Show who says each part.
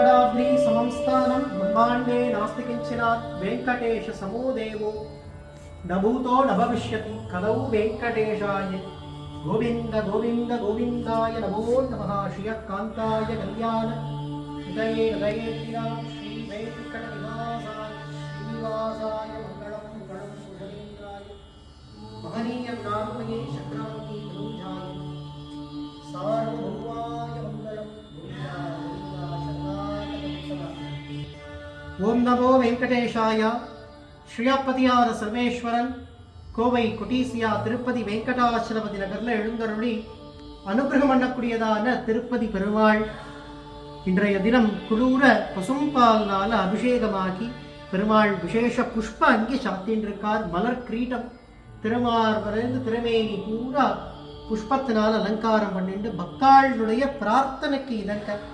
Speaker 1: वेङ्कटाद्रि समं स्थानं ब्रह्माण्डे नास्ति किञ्चिनात् वेङ्कटेश समो देवो न भूतो न भविष्यति कलौ वेङ्कटेशाय गोविन्द गोविन्द गोविन्दाय नमो नमः श्रियकान्ताय कल्याण हृदये हृदये श्री वेङ्कटनिवासाय श्रीनिवासाय मङ्गलं मङ्गलं सुधीन्द्राय महनीय नामये चक्रावती तनूजाय सार्वभौमाय मङ्गलं ओम नमो वेंकटेशाय ஸ்ரீயாப்பதியார சர்வேஸ்வரன் கோவை குட்டீசியா திருப்பதி வெங்கடாச்சலபதி நகர்ல எழுந்தருளி அனுகிரகம் பண்ணக்கூடியதான திருப்பதி பெருமாள் இன்றைய தினம் குளூர பசும்பால்னால அபிஷேகமாகி பெருமாள் விசேஷ புஷ்ப அங்கி சாத்தின்றிருக்கார். மலர் கிரீடம் திருமார்பிலிருந்து திருமேனி பூரா புஷ்பத்தினால் அலங்காரம் பண்ணிட்டு பக்தாளுடைய பிரார்த்தனைக்கு இணங்க